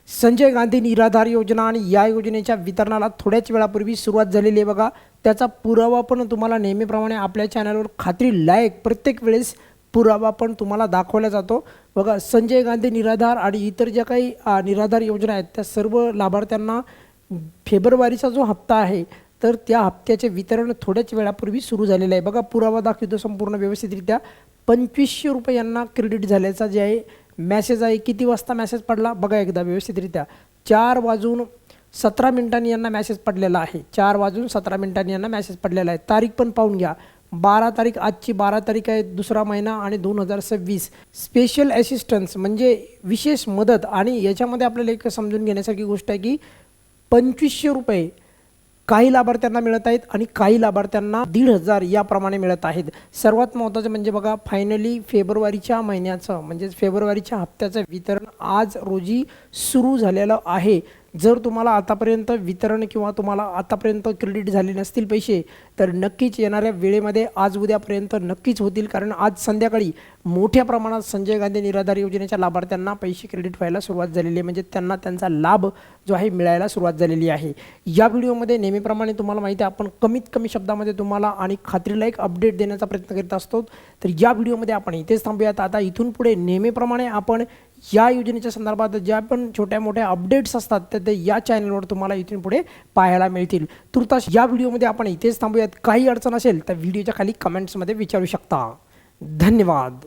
संजय गांधी निराधार योजना आणि या योजनेच्या वितरणाला थोड्याच वेळापूर्वी सुरुवात झालेली आहे बघा। त्याचा पुरावा पण तुम्हाला नेहमीप्रमाणे आपल्या चॅनलवर खात्री लायक प्रत्येक वेळेस पुरावा पण तुम्हाला दाखवला जातो बघा। संजय गांधी निराधार आणि इतर ज्या काही निराधार योजना आहेत त्या सर्व लाभार्थ्यांना फेब्रुवारीचा जो हप्ता आहे तर त्या हप्त्याचे वितरण थोड्याच वेळापूर्वी सुरू झालेलं आहे बघा। पुरावा दाखवतो संपूर्ण व्यवस्थितरित्या 2500 रुपये यांना क्रेडिट झाल्याचा जे आहे मेसेज आहे। किती वाजता मेसेज पडला बघा एकदा व्यवस्थितरित्या 4:17 यांना मेसेज पडलेला आहे। 4:17 यांना मेसेज पडलेला आहे। तारीख पण पाहून घ्या 12 तारीख, आजची 12 तारीख आहे, दुसरा महिना आणि 2026। स्पेशल असिस्टन्स म्हणजे विशेष मदत आणि याच्यामध्ये आपल्याला एक समजून घेण्यासारखी गोष्ट आहे की 2500 रुपये काही लाभार्थ्यांना मिळत आहेत आणि काही लाभार्थ्यांना 1500 याप्रमाणे मिळत आहेत। सर्वात महत्त्वाचं म्हणजे बघा फायनली फेब्रुवारीच्या महिन्याचं म्हणजे फेब्रुवारीच्या हप्त्याचं वितरण आज रोजी सुरू झालेलं आहे। जर तुम्हाला आतापर्यंत वितरण किंवा तुम्हाला आतापर्यंत क्रेडिट झाले नसतील पैसे तर नक्कीच येणाऱ्या वेळेमध्ये आज उद्यापर्यंत नक्कीच होतील, कारण आज संध्याकाळी मोठ्या प्रमाणात संजय गांधी निराधार योजनेच्या लाभार्थ्यांना पैसे क्रेडिट व्हायला सुरुवात झालेली आहे, म्हणजे त्यांना त्यांचा लाभ जो आहे मिळायला सुरुवात झालेली आहे। या व्हिडिओमध्ये नेहमीप्रमाणे तुम्हाला माहिती आहे आपण कमीत कमी शब्दामध्ये तुम्हाला आणि खात्रीलायक अपडेट देण्याचा प्रयत्न करीत असतो। तर या व्हिडिओमध्ये आपण इथेच थांबूयात। आता इथून पुढे नेहमीप्रमाणे आपण या योजनेच्या संदर्भात ज्या पण छोट्या मोठ्या अपडेट्स असतात ते या चॅनलवर तुम्हाला इथून पुढे पाहायला मिळतील। तुर्तास या व्हिडिओमध्ये आपण इथेच थांबूयात। काही अडचण असेल तर व्हिडिओच्या खाली कमेंट्समध्ये विचारू शकता। धन्यवाद।